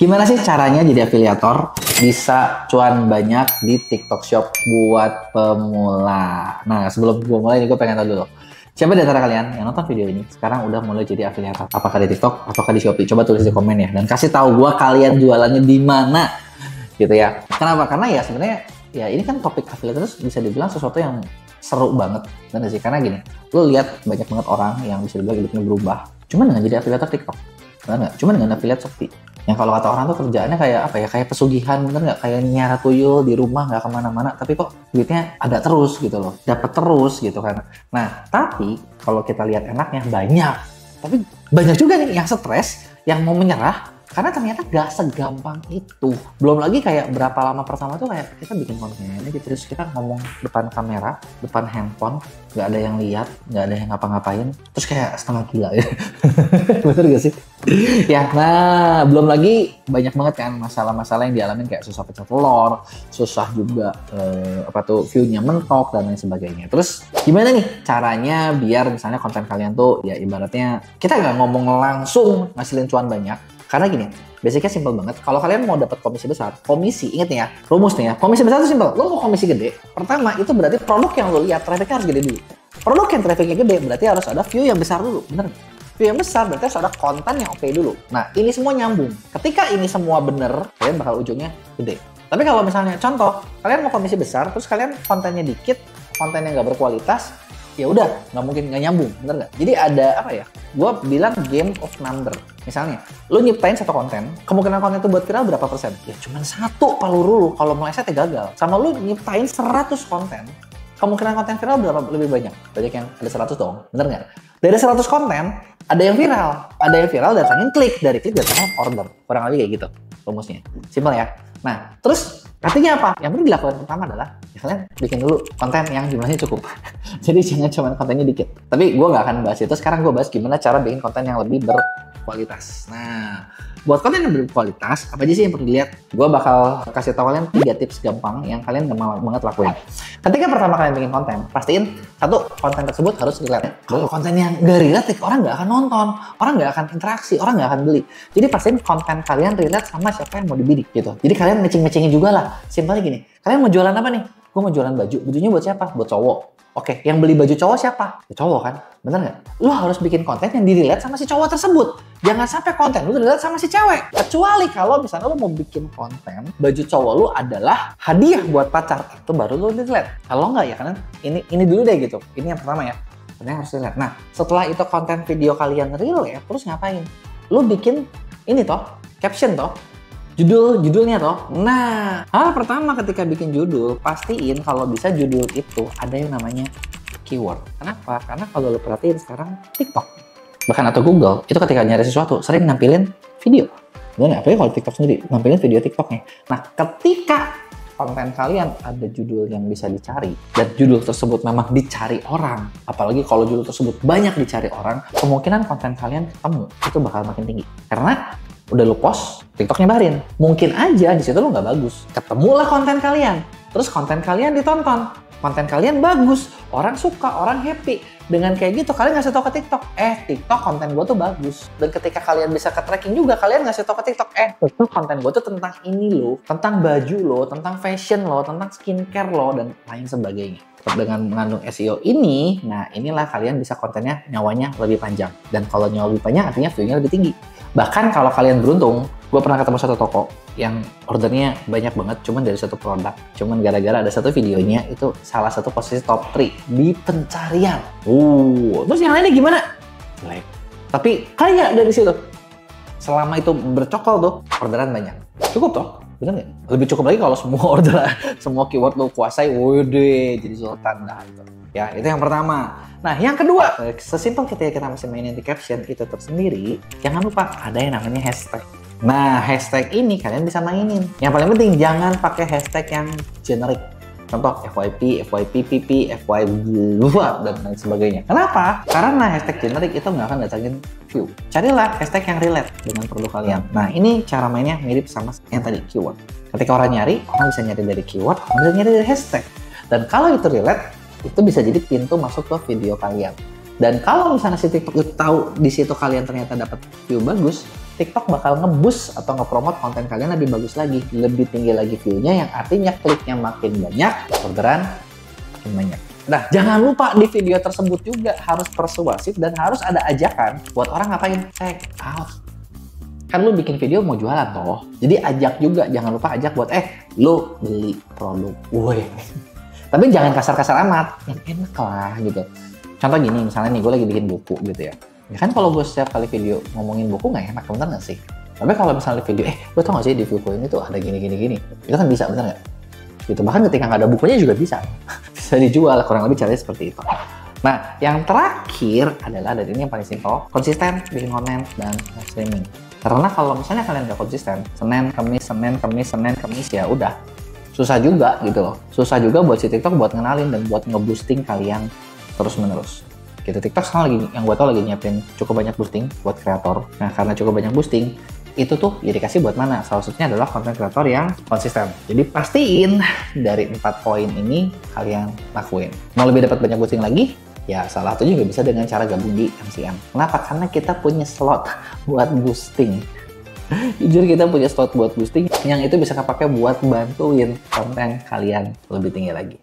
Gimana sih caranya jadi afiliator bisa cuan banyak di TikTok Shop buat pemula? Nah, sebelum gue mulai ini gue pengen tahu dulu. Siapa di antara kalian yang nonton video ini sekarang udah mulai jadi afiliator? Apakah di TikTok, apakah di Shopee? Coba tulis di komen ya. Dan kasih tahu gue kalian jualannya di mana gitu ya. Kenapa? Karena ya sebenarnya ya ini kan topik afiliator bisa dibilang sesuatu yang seru banget. Dan sih karena gini, lo lihat banyak banget orang yang bisa dibilang hidupnya berubah. Cuma dengan jadi afiliator TikTok. Benar nggak? Cuma dengan affiliate Shopee. Yang kalau kata orang tuh kerjaannya kayak apa ya, kayak pesugihan, bener nggak? Kayak nyara tuyul di rumah nggak kemana-mana, tapi kok duitnya ada terus gitu loh, dapat terus gitu kan. Nah, tapi kalau kita lihat enaknya banyak, tapi banyak juga nih yang stres, yang mau menyerah, karena ternyata gak segampang itu. Belum lagi kayak berapa lama pertama tuh kayak kita bikin konten gitu, terus kita ngomong depan kamera, depan handphone, gak ada yang lihat, gak ada yang ngapa-ngapain, terus kayak setengah gila ya. Bener gak sih? Ya, nah belum lagi banyak banget kan masalah-masalah yang dialamin kayak susah pecah telur, susah juga view-nya mentok dan lain sebagainya. Terus gimana nih caranya biar misalnya konten kalian tuh ya ibaratnya kita nggak ngomong langsung ngasilin cuan banyak. Karena gini, basicnya simple banget. Kalau kalian mau dapat komisi besar, komisi, inget nih ya, rumus nih ya, komisi besar itu simple. Lo mau komisi gede, pertama itu berarti produk yang lo lihat, trafficnya harus gede dulu. Produk yang trafficnya gede berarti harus ada view yang besar dulu, bener nggak? View yang besar berarti harus ada konten yang oke dulu. Nah, ini semua nyambung. Ketika ini semua bener, kalian bakal ujungnya gede. Tapi kalau misalnya, contoh, kalian mau komisi besar, terus kalian kontennya dikit, kontennya nggak berkualitas, ya udah nggak mungkin nggak nyambung, bener nggak? Jadi ada apa ya? Gue bilang game of number. Misalnya, lu nyiptain satu konten, kemungkinan konten itu buat viral berapa persen? Ya cuma satu peluru lu, kalau meleset ya gagal. Sama lu nyiptain 100 konten, kemungkinan konten viral berapa lebih banyak? Banyak yang ada 100 dong, bener nggak? Dari 100 konten, ada yang viral datangin klik, dari klik datangin order. Kurang lebih kayak gitu rumusnya. Simpel ya. Nah, terus artinya apa? Yang perlu dilakukan pertama adalah ya kalian bikin dulu konten yang jumlahnya cukup. Jadi jangan cuma kontennya dikit. Tapi gue nggak akan bahas itu. Sekarang gue bahas gimana cara bikin konten yang lebih berkualitas. Nah, buat konten yang berkualitas, apa aja sih yang perlu dilihat? Gue bakal kasih tahu kalian 3 tips gampang yang kalian gampang banget lakuin. Ketika pertama kalian bikin konten, pastiin satu, konten tersebut harus relate. Kalau konten yang nggak relate, orang nggak akan nonton, orang nggak akan interaksi, orang nggak akan beli. Jadi pastiin konten kalian relate sama siapa yang mau dibidik gitu. Jadi kalian matching-matchingin juga lah. Simpelnya gini, kalian mau jualan apa nih? Gue mau jualan baju. Bajunya buat siapa? Buat cowok. Oke, yang beli baju cowok siapa? Ya cowok kan? Bener nggak? Lu harus bikin konten yang di-relate sama si cowok tersebut. Jangan sampai konten lu di-relate sama si cewek. Kecuali kalau misalnya lu mau bikin konten, baju cowok lu adalah hadiah buat pacar. Itu baru lu di-relate. Kalau nggak ya kan ini dulu deh gitu. Ini yang pertama ya. Konten harus relate. Nah, setelah itu konten video kalian relate, terus ngapain? Lu bikin ini toh, caption toh. Judulnya toh. Nah, hal pertama ketika bikin judul, pastiin kalau bisa judul itu ada yang namanya keyword. Kenapa? Karena kalau lo perhatiin sekarang TikTok, bahkan atau Google, itu ketika nyari sesuatu sering nampilin video. Bener nggak? Apalagi kalau TikTok sendiri, nampilin video TikToknya. Nah, ketika konten kalian ada judul yang bisa dicari, dan judul tersebut memang dicari orang, apalagi kalau judul tersebut banyak dicari orang, kemungkinan konten kalian ketemu, itu bakal makin tinggi. Karena udah lu post, TikTok nyebarin. Mungkin aja di situ lu nggak bagus. Ketemulah konten kalian. Terus konten kalian ditonton. Konten kalian bagus. Orang suka, orang happy. Dengan kayak gitu, kalian ngasih tau ke TikTok. TikTok konten gue tuh bagus. Dan ketika kalian bisa ke tracking juga, kalian ngasih tau ke TikTok. TikTok konten gue tuh tentang ini loh. Tentang baju loh, tentang fashion loh, tentang skincare loh, dan lain sebagainya. Dengan mengandung SEO ini, nah inilah kalian bisa kontennya nyawanya lebih panjang. Dan kalau nyawa lebih panjang, artinya view-nya lebih tinggi. Bahkan kalau kalian beruntung, gue pernah ketemu satu toko yang ordernya banyak banget, cuman dari satu produk. Cuman gara-gara ada satu videonya, itu salah satu posisi top 3 di pencarian. Terus yang lainnya gimana? Jelek. Tapi kaya dari situ. Selama itu bercokol tuh, orderan banyak. Cukup toh? Bener nggak? Lebih cukup lagi kalau semua orderan, semua keyword lo kuasai, wede, jadi sultan dah itu. Ya, itu yang pertama. Nah, yang kedua, sesimpel ketika kita masih mainin di caption itu tersendiri, jangan lupa ada yang namanya hashtag. Nah, hashtag ini kalian bisa mainin. Yang paling penting, jangan pakai hashtag yang generik. Contoh, FYP, FYPPP, FY dan lain sebagainya. Kenapa? Karena hashtag generik itu nggak akan datangin view. Carilah hashtag yang relate dengan produk kalian. Nah, ini cara mainnya mirip sama yang tadi, keyword. Ketika orang nyari, orang bisa nyari dari keyword, orang bisa nyari dari hashtag. Dan kalau itu relate, itu bisa jadi pintu masuk ke video kalian. Dan kalau misalnya si TikTok itu tahu di situ kalian ternyata dapat view bagus, TikTok bakal nge-boost atau nge-promote konten kalian lebih bagus lagi, lebih tinggi lagi view-nya, yang artinya kliknya makin banyak, orderan makin banyak. Nah, jangan lupa di video tersebut juga harus persuasif dan harus ada ajakan buat orang ngapain? Check out. Kan lu bikin video mau jualan toh. Jadi ajak juga, jangan lupa ajak buat lu beli produk. Woi. Tapi jangan kasar-kasar amat, yang enak lah gitu. Contoh gini, misalnya nih gue lagi bikin buku gitu ya. Ya kan kalau gue setiap kali video ngomongin buku nggak enak, bener nggak sih? Tapi kalau misalnya di video, gue tau nggak sih di buku ini tuh ada gini, itu kan bisa, bener nggak? Gitu. Bahkan ketika nggak ada bukunya juga bisa. Bisa dijual, kurang lebih caranya seperti itu. Nah, yang terakhir adalah dari ini yang paling simpel, konsisten bikin konten dan live streaming. Karena kalau misalnya kalian nggak konsisten, Senin, Kamis, ya udah. Susah juga gitu loh. Susah juga buat si TikTok buat ngenalin dan buat nge-boosting kalian terus-menerus. Gitu, TikTok sekarang lagi, yang gue tau lagi nyiapin cukup banyak boosting buat kreator. Nah, karena cukup banyak boosting, itu tuh ya dikasih buat mana? Salah satunya adalah konten kreator yang konsisten. Jadi pastiin dari 4 poin ini kalian lakuin. Mau lebih dapat banyak boosting lagi? Ya, salah satunya juga bisa dengan cara gabung di MCM. Kenapa? Karena kita punya slot buat boosting. Jujur kita punya slot buat boosting yang itu bisa kepake buat bantuin konten kalian lebih tinggi lagi.